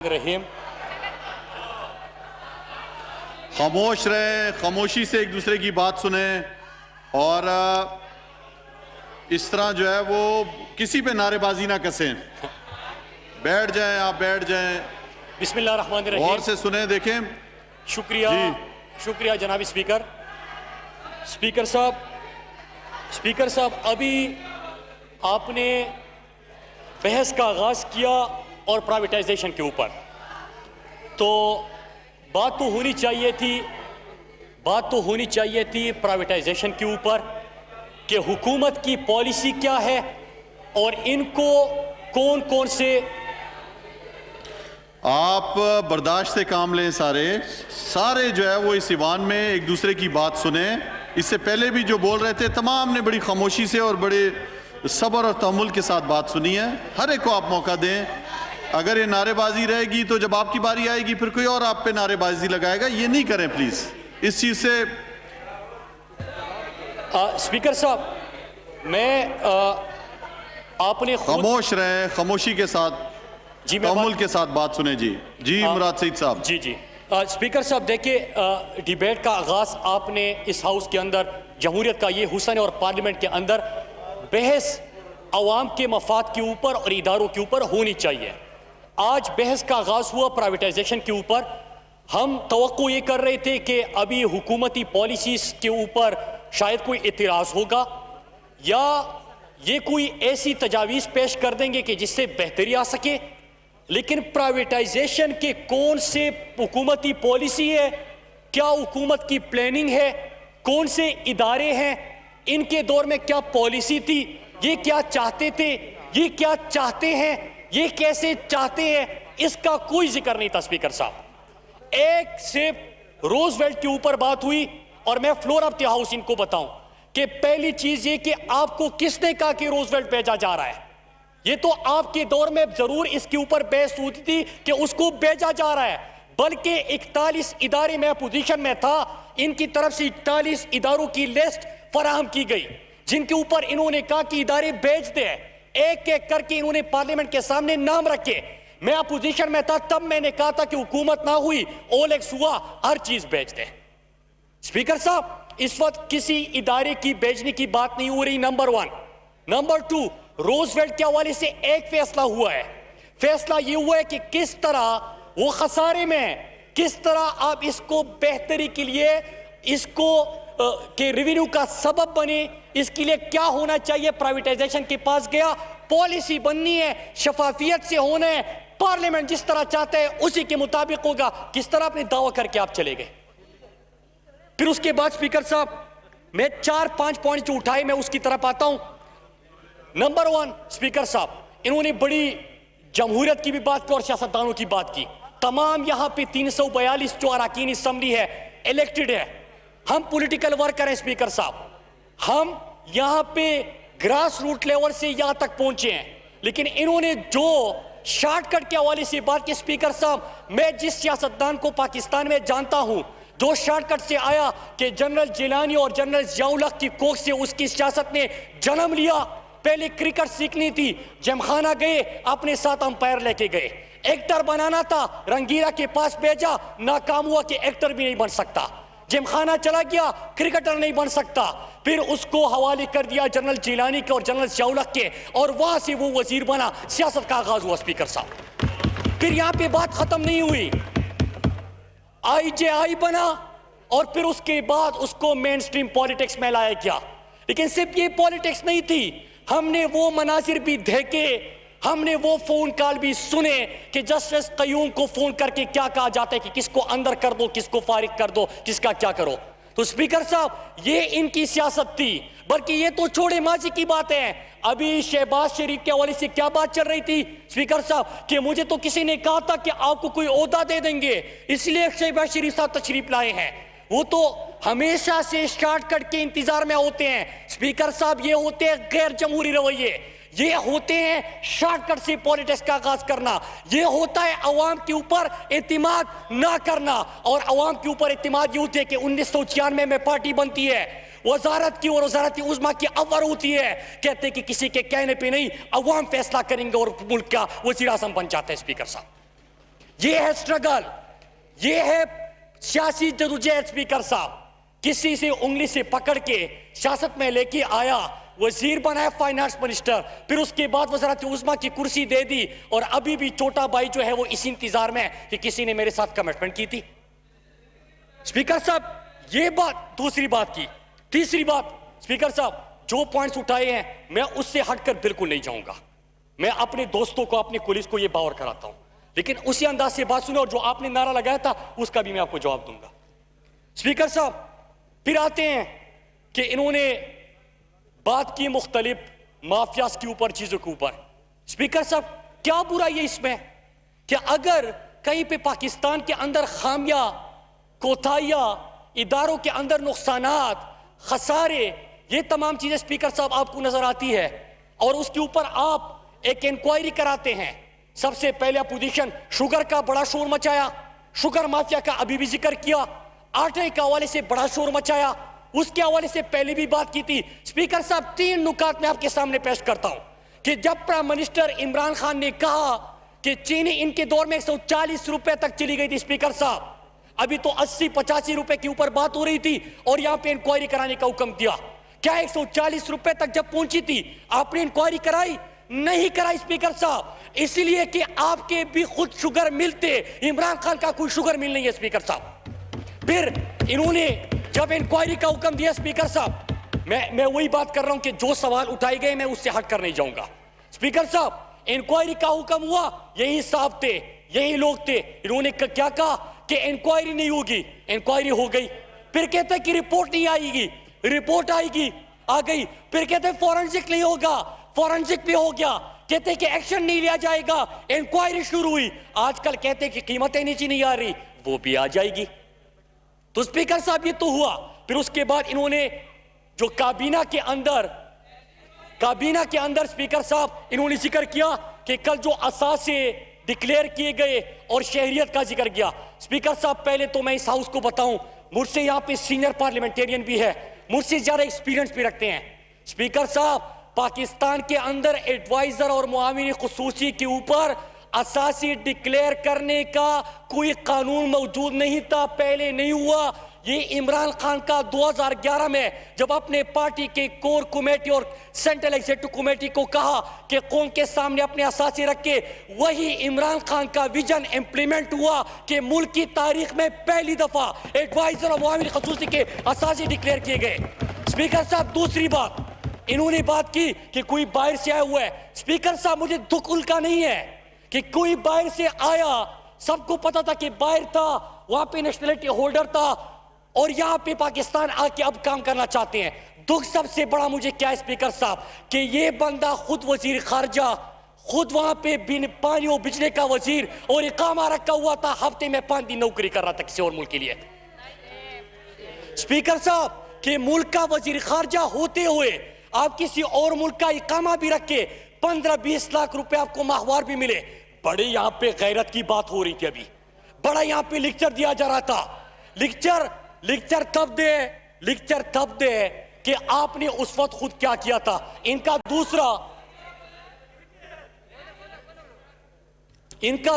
रहीम। खामोश रहे, खामोशी से एक दूसरे की बात सुने और इस तरह जो है वो किसी पे नारेबाजी ना कसें। बैठ जाएं, आप बैठ जाएं, बिस्मिल्लाहिर्रहमानिर्रहीम। गौर से सुने, देखें। शुक्रिया शुक्रिया जनाब स्पीकर। स्पीकर साहब अभी आपने बहस का आगाज किया और प्राइवेटाइजेशन के ऊपर, तो बात तो होनी चाहिए थी प्राइवेटाइजेशन के ऊपर कि हुकूमत की पॉलिसी क्या है और इनको कौन कौन से। आप बर्दाश्त से काम लें, सारे जो है वो इस ईवान में एक दूसरे की बात सुने। इससे पहले भी जो बोल रहे थे तमाम ने बड़ी खामोशी से और बड़े सब्र और तहम्मुल के साथ बात सुनी है। हर एक को आप मौका दें। अगर ये नारेबाजी रहेगी तो जब आपकी बारी आएगी फिर कोई और आप पे नारेबाजी लगाएगा। ये नहीं करें प्लीज। इस चीज से स्पीकर साहब मैं आपने खामोश रहे, खामोशी के साथ, तहम्मुल के साथ बात सुने। जी मुराद सईद साहब। जी स्पीकर साहब देखिए, डिबेट का आगाज आपने इस हाउस के अंदर जमहूरियत का ये हुसन है और पार्लियामेंट के अंदर बहस अवाम के मफाद के ऊपर और इदारों के ऊपर होनी चाहिए। आज बहस का आगाज हुआ प्राइवेटाइजेशन के ऊपर। हम तवक्को ये कर रहे थे कि अभी हुकूमती पॉलिसीज के ऊपर शायद कोई इतिराज होगा या ये कोई ऐसी तजावीज़ पेश कर देंगे कि जिससे बेहतरी आ सके, लेकिन प्राइवेटाइजेशन के कौन से हुकूमती पॉलिसी है, क्या हुकूमत की प्लानिंग है, कौन से इदारे हैं, इनके दौर में क्या पॉलिसी थी, ये क्या चाहते थे, ये क्या चाहते हैं, ये कैसे चाहते हैं, इसका कोई जिक्र नहीं था। स्पीकर साहब एक सिर्फ रोजवेल्ट के ऊपर बात हुई और मैं फ्लोर ऑफ द हाउस इनको बताऊं कि पहली चीज ये कि आपको किसने कहा कि रोजवेल्ट भेजा जा रहा है। ये तो आपके दौर में जरूर इसके ऊपर बहस होती थी कि उसको भेजा जा रहा है, बल्कि 41 इदारे में अपोजिशन में था, इनकी तरफ से 41 इदारों की लिस्ट फराहम की गई जिनके ऊपर इन्होंने कहा कि इदारे भेज दे। एक एक करके इन्होंने पार्लियामेंट के सामने नाम रखे। मैं अपोजिशन में था तब मैंने कहा था कि हुकूमत ना हुई, ओलेक्स हुआ, हर चीज भेज दे। स्पीकर साहब इस वक्त किसी इदारे की भेजने की बात नहीं हो रही, नंबर 1। नंबर 2, रोजवेल्ट के हवाले से एक फैसला हुआ है। फैसला ये हुआ है कि किस तरह वो खसारे में, किस तरह आप इसको बेहतरी के लिए इसको के रेवेन्यू का सबब बने, इसके लिए क्या होना चाहिए। प्राइवेटाइजेशन के पास गया, पॉलिसी बननी है, शफाफियत से होना है, पार्लियामेंट जिस तरह चाहता है उसी के मुताबिक होगा। किस तरह अपने दावा करके आप चले गए। फिर उसके बाद स्पीकर साहब मैं 4-5 पॉइंट जो उठाए मैं उसकी तरफ आता हूं। नंबर 1 स्पीकर साहब इन्होंने बड़ी जमहूरियत की भी बात की और सियासतदानों की बात की। तमाम यहां पे 342 जो अरकान असम्बली है, इलेक्टेड है, हम पॉलिटिकल वर्कर हैं। स्पीकर साहब हम यहां पे ग्रास रूट लेवल से यहां तक पहुंचे हैं, लेकिन इन्होंने जो शॉर्टकट के हवाले से बात की, स्पीकर साहब मैं जिस सियासतदान को पाकिस्तान में जानता हूं जो शॉर्टकट से आया कि जनरल जिलानी और जनरल जियाउल हक की कोख से उसकी सियासत ने जन्म लिया। पहले क्रिकेट सीखनी थी, जिमखाना गए, अपने साथ अंपायर लेके गए। एक्टर बनाना था, रंगीला के पास भेजा, नाकाम हुआ कि एक्टर भी नहीं बन सकता। जिमखाना चला गया, क्रिकेटर नहीं बन सकता। फिर उसको हवाले कर दिया जनरल जिलानी के और जनरल जियाउल हक के, और वहां से वो वजीर बना, सियासत का आगाज हुआ। स्पीकर साहब फिर यहां पे बात खत्म नहीं हुई, IJI बना और फिर उसके बाद उसको मेन स्ट्रीम पॉलिटिक्स में लाया गया। लेकिन सिर्फ ये पॉलिटिक्स नहीं थी, हमने वो मनाजिर भी देखे, हमने वो फोन कॉल भी सुने कि जस्टिस कयूम को फोन करके क्या कहा जाता है कि किसको अंदर कर दो, किसको फारिग कर दो, किसका क्या करो। तो स्पीकर साहब ये इनकी सियासत थी। बल्कि ये तो छोड़े माजी की बात है, अभी शहबाज शरीफ के हवाले से क्या बात चल रही थी स्पीकर साहब कि मुझे तो किसी ने कहा था कि आपको कोई ओहदा दे देंगे इसलिए शहबाज शरीफ साहब तशरीफ लाए हैं। वो तो हमेशा से शॉर्टकट के इंतजार में होते हैं। स्पीकर साहब ये होते हैं गैर जमहूरी रवैये, ये होते हैं शॉर्टकट से पॉलिटिक्स का आगाज करना, ये होता है अवाम के ऊपर एतमाद ना करना। और अवाम के ऊपर एतमाद ये होती है कि 1996 में पार्टी बनती है, वजारत की और वजारत उज़्मा की अव्वल होती है, कहते कि किसी के कहने पे नहीं, अवाम फैसला करेंगे और मुल्क का वज़ीर आज़म बन जाते हैं। स्पीकर साहब ये है स्ट्रगल, ये है सियासी जदोजहद। स्पीकर साहब, किसी से उंगली से पकड़ के सियासत में लेके आया, वजीर बनाया, फाइनेंस मिनिस्टर, फिर उसके बाद वज़ारत उज़्मा की कुर्सी दे दी, और अभी भी छोटा भाई जो है वो इसी इंतजार में है कि किसी ने मेरे साथ कमिटमेंट की थी। स्पीकर साहब, ये बात दूसरी बात की। तीसरी बात, स्पीकर साहब, जो पॉइंट्स उठाए हैं मैं उससे हटकर बिल्कुल नहीं जाऊंगा। मैं अपने दोस्तों को, अपने पुलिस को ये बावर कराता हूं, लेकिन उसी अंदाज से बात सुने, और जो आपने नारा लगाया था उसका भी मैं आपको जवाब दूंगा। स्पीकर साहब, फिर आते हैं कि इन्होंने बात की मुख्तलिफ माफियाज के ऊपर, चीजों के ऊपर। स्पीकर साहब, क्या बुरा ये इसमें कि अगर कहीं पे पाकिस्तान के अंदर खामियां, कोताहियां, इदारों के अंदर नुकसानात, खसारे, ये तमाम चीजें स्पीकर साहब आपको नजर आती है, और उसके ऊपर आप एक इंक्वायरी कराते हैं। सबसे पहले अपोजिशन शुगर का बड़ा शोर मचाया, शुगर माफिया का अभी भी जिक्र किया, आटे के हवाले से बड़ा शोर मचाया, उसके हवाले से पहले भी बात की थी। स्पीकर साहब, 3 नुकात मैं आपके सामने पेश करता हूं कि जब प्राइम मिनिस्टर इमरान खान ने कहा कि चीनी इनके दौर में 140 रुपए तक चली गई थी, स्पीकर साहब अभी तो 80-85 रुपए के ऊपर बात हो रही थी, और यहां पे इंक्वायरी कराने का हुक्म दिया। क्या 140 रुपए तक जब पहुंची थी आपने इंक्वायरी कराई? नहीं कराई स्पीकर साहब, इसलिए कि आपके भी खुद शुगर मिलते, इमरान खान का कोई शुगर मिल नहीं है स्पीकर साहब। फिर इन्होंने जब इंक्वायरी का हुक्म दिया, स्पीकर साहब मैं वही बात कर रहा हूं कि जो सवाल उठाए गए मैं उससे हटकर नहीं जाऊंगा। स्पीकर साहब, इंक्वायरी का हुक्म हुआ, यही साहब थे, यही लोग थे, इन्होंने क्या कहा कि इंक्वायरी नहीं होगी, इंक्वायरी हो गई। फिर कहते कि रिपोर्ट नहीं आएगी, रिपोर्ट आएगी, आ गई। फिर कहते फॉरेंसिक नहीं होगा, फॉरेंसिक भी हो गया। कहते कि एक्शन नहीं लिया जाएगा, इंक्वायरी शुरू हुई। आजकल कहते कि कीमतें नीचे नहीं आ रही, वो भी आ जाएगी। तो स्पीकर साहब, ये तो हुआ। फिर उसके बाद इन्होंने जो काबीना के अंदर स्पीकर साहब इन्होंने जिक्र किया कि कल जो असासे डिक्लेयर किए गए और शहरियत का जिक्र किया। स्पीकर साहब, पहले तो मैं इस हाउस को बताऊं, मुझसे यहां पे सीनियर पार्लियामेंटेरियन भी है, मुझसे ज्यादा एक्सपीरियंस भी रखते हैं। स्पीकर साहब, पाकिस्तान के अंदर एडवाइजर और मुआविन खुसूसी के ऊपर असासी डिक्लेयर करने का कोई कानून मौजूद नहीं था, पहले नहीं हुआ। ये इमरान खान का 2011 में जब अपने पार्टी के कोर कमेटी और सेंट्रल एग्जीक्यूटिव कमेटी को कहा कि कौम के सामने अपने असासी रख के, वही इमरान खान का विजन इंप्लीमेंट हुआ कि मुल्क की तारीख में पहली दफा एडवाइजर और मुआविन खुसूसी के असासी डिक्लेयर किए गए। स्पीकर साहब, दूसरी बात इन्होंने बात की कि कोई बाहर से आया हुआ है। स्पीकर साहब, मुझे दुख उनका नहीं है कि कोई बाहर से आया, सबको पता था कि बाहर था, वहां पे नेशनलिटी होल्डर था, और यहां पे पाकिस्तान आके अब काम करना चाहते हैं। दुख सबसे बड़ा मुझे क्या है स्पीकर साहब कि ये बंदा खुद वजीर खारजा, खुद वहां पे पानी और बिजली का वजीर, और इकामा रखा हुआ था, हफ्ते में 5 दिन नौकरी कर रहा था किसी और मुल्क के लिए। स्पीकर साहब, कि मुल्क का वजीर खारजा होते हुए आप किसी और मुल्क का इकामा भी रख के 15-20 लाख रुपए आपको माहवार भी मिले। बड़े यहां पे गैरत की बात हो रही थी, अभी बड़ा यहां पे लेक्चर दिया जा रहा था। लेक्चर तब दे कि आपने उस वक्त खुद क्या किया था। इनका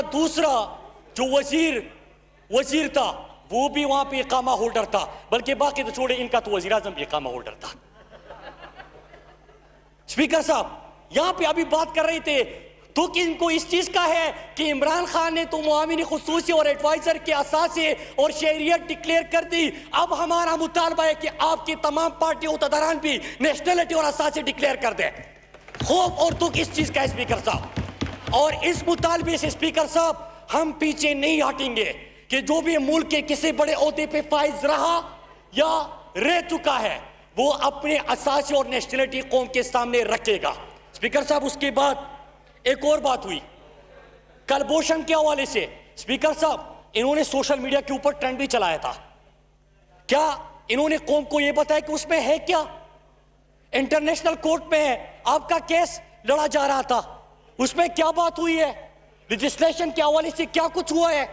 दूसरा जो वजीर था वो भी वहां पे इकामा होल्डर था, बल्कि बाकी तो छोड़े, इनका तो वजीर आजम भी इकामा होल्डर था। स्पीकर साहब, यहां पे अभी बात कर रहे थे तो कि इनको इस चीज का है कि इमरान खान ने तो मुआविन खुसूसी और एडवाइजर के असासे और शहरियत डिक्लेयर कर दी। अब हमारा मुतालबा है कि आपकी तमाम पार्टी उहदेदारान भी नेशनलिटी और असासे डिक्लेयर कर दें। खौफ और दुख इस चीज का है स्पीकर साहब, और इस मुतालबे से स्पीकर साहब हम पीछे नहीं हटेंगे कि जो भी मुल्क के किसी बड़े ओहदे पे फाइज रहा या रह चुका है वो अपने असासे और नेशनलिटी कौम के सामने रखेगा। स्पीकर साहब, उसके बाद एक और बात हुई कलभूषण के हवाले से। स्पीकर साहब, इन्होंने सोशल मीडिया के ऊपर ट्रेंड भी चलाया था। क्या इन्होंने कौम को यह बताया कि उसमें है क्या? इंटरनेशनल कोर्ट में आपका केस लड़ा जा रहा था, उसमें क्या बात हुई है? लेजिस्लेशन के हवाले से क्या कुछ हुआ है?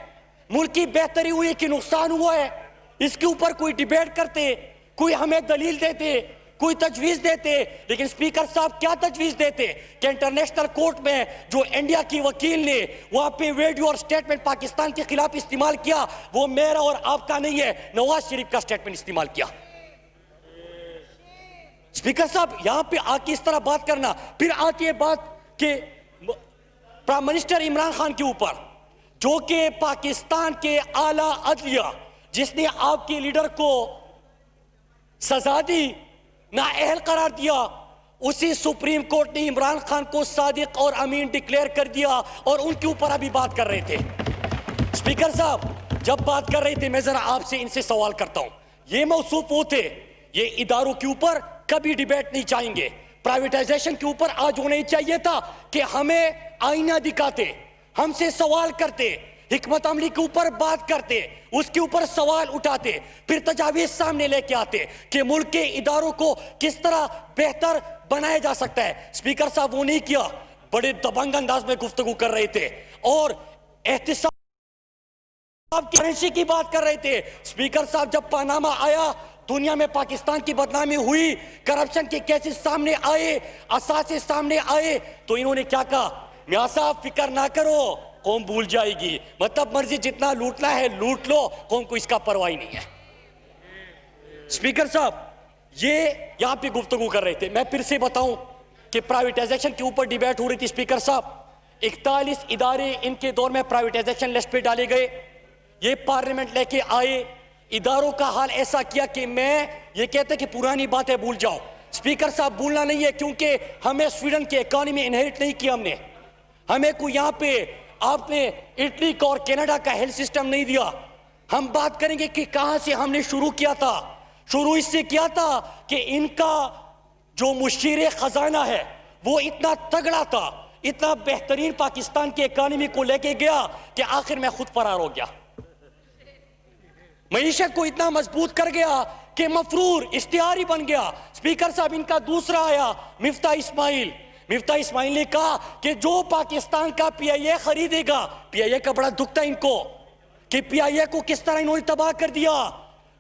मुल्क की बेहतरी हुई है कि नुकसान हुआ है? इसके ऊपर कोई डिबेट करते, कोई हमें दलील देते, कोई तजवीज देते, लेकिन स्पीकर साहब क्या तजवीज देते कि इंटरनेशनल कोर्ट में जो इंडिया की वकील ने वहां पे वीडियो और स्टेटमेंट पाकिस्तान के खिलाफ इस्तेमाल किया, वो मेरा और आपका नहीं है, नवाज शरीफ का स्टेटमेंट इस्तेमाल किया। स्पीकर साहब यहां पे आके इस तरह बात करना, फिर आती है बात कि प्राइम मिनिस्टर इमरान खान के ऊपर, जो कि पाकिस्तान के आला अदलिया जिसने आपके लीडर को सजा दी, नाअहल करार दिया, उसी सुप्रीम कोर्ट ने इमरान खान को सादिक और अमीन डिक्लेयर कर दिया और उनके ऊपर अभी बात कर रहे थे। स्पीकर साहब जब बात कर रहे थे, मैं जरा आपसे इनसे सवाल करता हूं, ये मौसूफ वो थे, ये इदारों के ऊपर कभी डिबेट नहीं चाहेंगे, प्राइवेटाइजेशन के ऊपर आज होना ही चाहिए था कि हमें आईना दिखाते, हमसे सवाल करते, हिकमत अमली के ऊपर बात करते, उसके ऊपर सवाल उठाते, फिर तजावीज सामने लेके आते कि मुल्क के इदारों को किस तरह बेहतर बनाया जा सकता है। स्पीकर साहब वो नहीं किया, बड़े दबंग अंदाज में गुफ्तगू कर रहे थे और एहतिसाब करेंसी की बात कर रहे थे। स्पीकर साहब जब पनामा आया, दुनिया में पाकिस्तान की बदनामी हुई, करप्शन के केसेस सामने आए, असासे सामने आए, तो इन्होंने क्या कहा, मियां साहब फिक्र ना करो, कौम भूल जाएगी, मतलब मर्जी जितना लूटना है लूट लो, कौम को इसका परवाह ही नहीं है। स्पीकर साहब ये यहां पे गुफ्तगू कर रहे थे। मैं फिर से बताऊं कि प्राइवेटाइजेशन के ऊपर डिबेट हो रही थी। स्पीकर साहब 41 इदारे इनके दौर में प्राइवेटाइजेशन लिस्ट पे डाले गए, ये पार्लियामेंट लेके आए, इदारों का हाल ऐसा किया कि मैं ये कहते कि पुरानी बातें भूल जाओ। स्पीकर साहब भूलना नहीं है, क्योंकि हमें स्वीडन की इकॉनमी इनहेरिट नहीं किया हमने, हमें कोई यहां पे आपने इटली का और कनाडा का हेल्थ सिस्टम नहीं दिया। हम बात करेंगे कि कहां से हमने शुरू किया था। शुरू इससे किया था कि इनका जो मुशीर खजाना है वो इतना तगड़ा था, इतना बेहतरीन पाकिस्तान की इकॉनमी को लेके गया कि आखिर में खुद फरार हो गया, मईशत को इतना मजबूत कर गया कि मफरूर इश्तिहारी बन गया। स्पीकर साहब इनका दूसरा आया मिफ्ता इस्माइल। मिफ्ता इस्माइल ने कहा कि जो पाकिस्तान का पीआईए खरीदेगा, पीआईए का बड़ा दुख था इनको कि पीआईए को किस तरह इन्होंने तबाह कर दिया,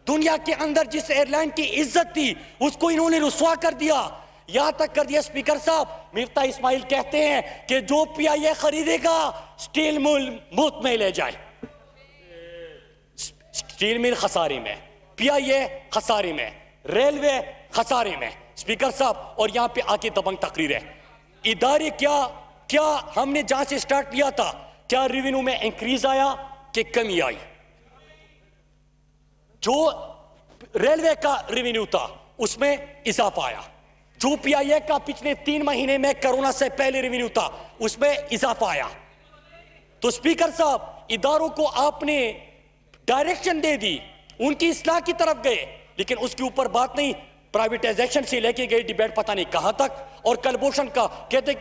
दुनिया के अंदर जिस एयरलाइन की इज्जत थी उसको इन्होंने रुसवा कर दिया, यहां तक कर दिया। स्पीकर साहब मिफ्ता इस्माइल कहते हैं कि जो पीआईए खरीदेगा स्टील मिल मुफ्त में ले जाए, स्टील मिल खसारे में, पीआईए खसारे में, रेलवे खसारे में। स्पीकर साहब और यहां पे आके दबंग तकरीर है, इदारे क्या हमने जहां से स्टार्ट किया था, क्या रेवेन्यू में इंक्रीज आया कि कमी आई? जो रेलवे का रेवेन्यू था उसमें इजाफा आया, जो पीआईए का पिछले 3 महीने में कोरोना से पहले रेवेन्यू था उसमें इजाफा आया। तो स्पीकर साहब इदारों को आपने डायरेक्शन दे दी, उनकी इस्लाह की तरफ गए, लेकिन उसके ऊपर बात नहीं। प्राइवेटाइजेशन से लेके गए डिबेट पता नहीं कहां तक, और कलभूषण का कहते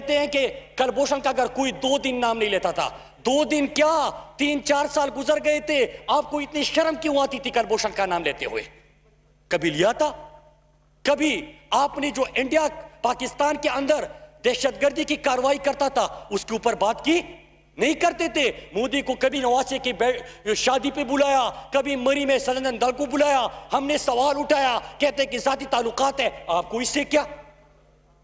हैं कि कलभूषण का अगर कोई 2 दिन नाम नहीं लेता था, 2 दिन क्या 3-4 साल गुजर गए थे, आपको इतनी शर्म क्यों आती थी कलभूषण का नाम लेते हुए? कभी लिया था? कभी आपने जो इंडिया पाकिस्तान के अंदर दहशतगर्दी की कार्रवाई करता था उसके ऊपर बात की? नहीं करते थे। मोदी को कभी नवासे की शादी पे बुलाया, कभी मरी में सदन दल को बुलाया, हमने सवाल उठाया, कहते कि जाती ताल्लुकात है, आपको इससे क्या?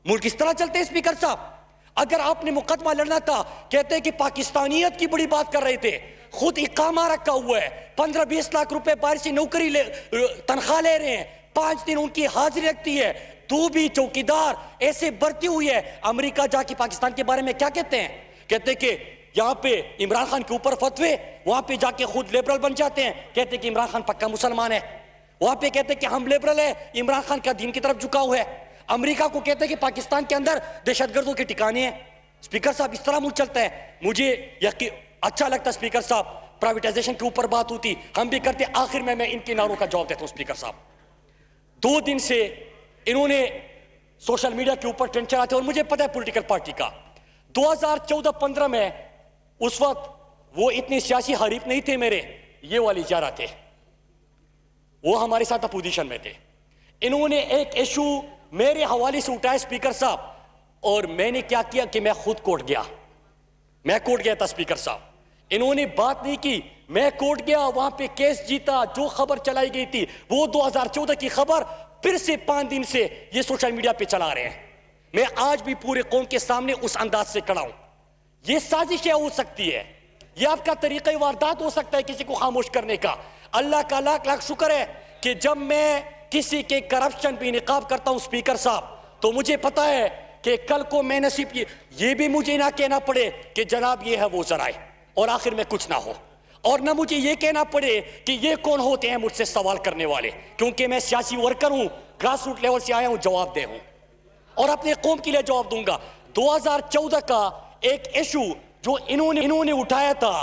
मुल्क इस तरह चलते हैं स्पीकर साहब। अगर आपने मुकदमा लड़ना था, कहते हैं कि पाकिस्तानियत की बड़ी बात कर रहे थे, खुद इकामा रखा हुआ है, 15-20 लाख रुपए बाहर से नौकरी तनख्वाह ले रहे हैं, 5 दिन उनकी हाजिरी लगती है, तो भी चौकीदार ऐसे बढ़ती हुई है। अमेरिका जाके पाकिस्तान के बारे में क्या कहते हैं? कहते कि यहां पे इमरान खान के ऊपर फतवे, वहां पे जाके खुद लिबरल बन जाते हैं, कहते कि इमरान खान पक्का मुसलमान है, वहां पे कहते कि हम लिबरल है, इमरान खान का दीन की तरफ झुकाव है। अमेरिका को कहते हैं कि पाकिस्तान के अंदर दहशतगर्दों के ठिकाने हैं। स्पीकर साहब इस तरह मुल्क चलता है। मुझे अच्छा लगता स्पीकर साहब प्राइवेटाइजेशन के ऊपर बात होती, हम भी करते। आखिर में मैं इनके नारों का जवाब देता हूं। स्पीकर साहब 2 दिन से इन्होंने सोशल मीडिया के ऊपर ट्रेंड चलाते, और मुझे पता है पॉलिटिकल पार्टी का 2014-15 में उस वक्त वो इतने सियासी हरीफ नहीं थे मेरे, ये वाली ज़्यादा थे, वो हमारे साथ अपोजिशन में थे। इन्होंने एक इशू मेरे हवाले से उठाया स्पीकर साहब, और मैंने क्या किया कि मैं खुद कोर्ट गया, मैं कोर्ट गया था स्पीकर साहब। इन्होंने बात नहीं की, मैं कोर्ट गया, वहां पे केस जीता, जो खबर चलाई गई थी वो 2014 की खबर फिर से 5 दिन से ये सोशल मीडिया पे चला रहे हैं। मैं आज भी पूरे कौम के सामने उस अंदाज से खड़ा हूं। ये साजिशें हो सकती है, ये आपका तरीक़ा वारदात हो सकता है किसी को खामोश करने का। अल्लाह का लाख लाख शुक्र है कि जब मैं किसी के करप्शन पे निकाब करता हूं स्पीकर साहब, तो मुझे पता है कि कल को मैं नसीब ये भी मुझे ना कहना पड़े कि जनाब ये है वो जराए और आखिर में कुछ ना हो, और ना मुझे ये कहना पड़े कि ये कौन होते हैं मुझसे सवाल करने वाले, क्योंकि मैं सियासी वर्कर हूं, ग्रास रूट लेवल से आया हूं, जवाबदेह हूं और अपने कौम के लिए जवाब दूंगा। 2014 का एक इशू जो इन्होंने उठाया था